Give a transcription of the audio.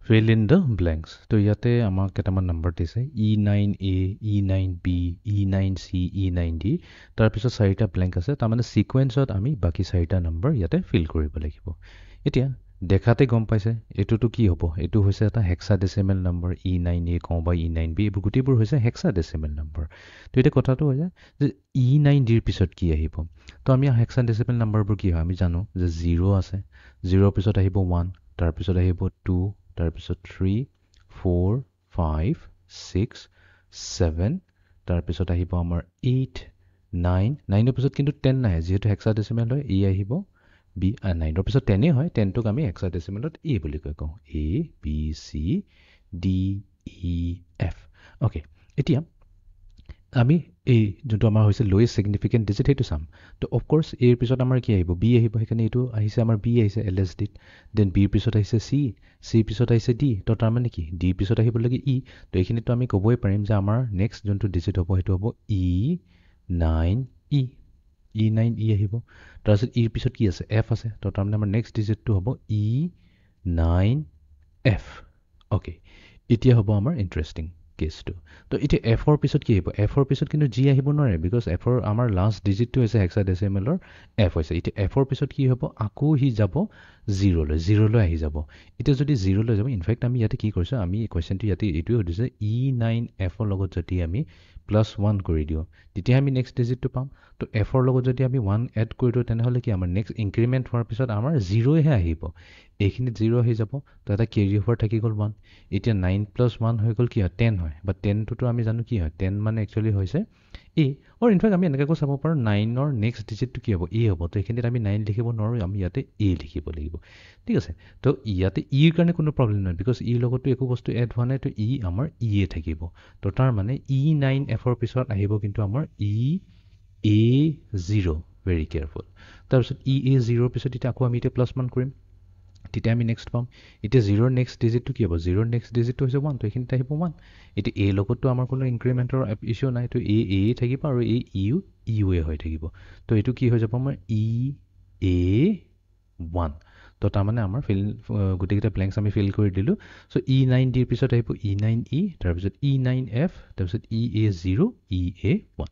fill in the blanks. তো ইয়াতে আমাক কেইটামান নম্বৰ দিছে E9A, E9B, E9C, E9D. তাৰপিছত 4টা blank আছে। তাৰমানে সিকুৱেন্সত আমি বাকি 4টা নম্বৰ ইয়াতে ফিল কৰিব লাগিব। এতিয়া দেখাতে গম পাইছে এইটোতো কি হ'ব? এইটো হৈছে এটা হেক্সাডেচিমেল নম্বৰ E9A কওঁ বা E9B, এইবোৰ গোটেইবোৰ হৈছে হেক্সাডেচিমেল নম্বৰ। তো এতিয়া কথাটো হৈছে যে E9Dৰ পিছত কি আহিব? তো আমি হেক্সাডেচিমেল নম্বৰবোৰ কি হয় আমি জানো যে 0 আছে, 0 পিছত আহিব 1, তাৰপিছত আহিব 2, তাৰপিছত 3, 4, 5, 6, 7, তাৰপিছত আহিব আমাৰ 8, 9, 9ৰ পিছত কিন্তু 10 নাহে যিহেতু হেক্সাডেচিমেল হয় ই আহিব B, 9ৰ পিছত 10 হয়, 10টোক আমি হেক্সাডেচিমেলত E বুলি কওঁ A, B, C, D, E, F। Okay, এতিয়া আমি এই যোনটো আমাৰ হৈছে লোৱেষ্ট ছিগনিফিকেণ্ট ডিজিট সেইটো চাম। তো অফক'ৰ্ছ এৰ পিছত আমাৰ কি আহিব? বি আহিব, সেইকাৰণে এইটো আহিছে আমাৰ বি আহিছে LSDত। দেন বিৰ পিছত আহিছে চি, চিৰ পিছত আহিছে ডি। তো তাৰমানে কি ডিৰ পিছত আহিব লাগে ই। তো এইখিনিতো আমি ক'বই পাৰিম যে আমাৰ নেক্সট যোনটো ডিজিট হ'ব সেইটো হ'ব E9E। E9E আহিব। তাৰপিছত ইৰ পিছত কি আছে? এফ আছে। তো তাৰমানে আমাৰ নেক্সট ডিজিটটো হ'ব E9F। অ'কে, এতিয়া হ'ব আমাৰ ইণ্টাৰেষ্টিং কেছটো। তো এতিয়া এফৰ পিছত কি আহিব? এফৰ পিছত কিন্তু জি আহিব নোৱাৰে, বিকজ এফৰ আমাৰ লাষ্ট ডিজিটটো হৈছে হেক্সাডেচিমেলৰ এফ হৈছে। এতিয়া এফৰ পিছত কি হ'ব? আকৌ সি যাব 0লৈ আহি যাব। এতিয়া যদি 0লৈ যাব, ইনফেক্ট আমি ইয়াতে কি কৰিছোঁ, আমি কুৱেশ্যনটো ইয়াতে এইটোৱে সুধিছে E9Fৰ লগত যদি আমি +1 কৰি দিওঁ তেতিয়া আমি নেক্সট ডিজিটটো পাম। তো এফৰ লগত যদি আমি 1 এড কৰি দিওঁ তেনেহ'লে কি আমাৰ নেক্সট ইনক্ৰিমেণ্ট হোৱাৰ পিছত আমাৰ 0হে আহিব। এইখিনিত 0 আহি যাব, তো এটা কেৰি অভাৰ থাকি গ'ল 1। এতিয়া 9 + 1 হৈ গ'ল কি হয়? 10 হয়। বা 10টোতো আমি জানো কি হয়? 10 মানে একচুৱেলি হৈছে এ। ইনফেক্ট আমি এনেকৈ চাব পাৰোঁ 9ৰ নেক্সট ডিজিটটো কি হ'ব? এ হ'ব। তো এইখিনিত আমি 9 লিখিব নোৱাৰোঁ, আমি ইয়াতে এ লিখিব লাগিব। ঠিক আছে, তো ইয়াতে ইৰ কাৰণে কোনো প্ৰব্লেম নহয়, বিকজ ইৰ লগতো একো বস্তু এড হোৱা নাই, তো ই আমাৰ ইয়ে থাকিব। তো তাৰ মানে E9Fৰ পিছত আহিব কিন্তু আমাৰ EA0। Very careful. তাৰপিছত EA0ৰ পিছত এতিয়া আকৌ আমি এতিয়া +1 কৰিম, তেতিয়া আমি নেক্সট পাম। এতিয়া 0ৰ নেক্সট ডিজিটটো কি হ'ব? 0ৰ নেক্সট ডিজিটটো হৈছে 1, তো এইখিনিতে আহিব 1। এতিয়া এ লগতো আমাৰ কোনো ইনক্ৰিমেণ্টৰ ইছ্যু নাই, তো এ থাকিব আৰু ইউএ হৈ থাকিব। তো এইটো কি হৈ যাব আমাৰ EA1। তো তাৰমানে আমাৰ গোটেইকেইটা ব্লেংকছ আমি ফিল কৰি দিলোঁ। চ' E9Dৰ পিছত আহিব E9E, তাৰপিছত E9F, তাৰপিছত EA0, EA1।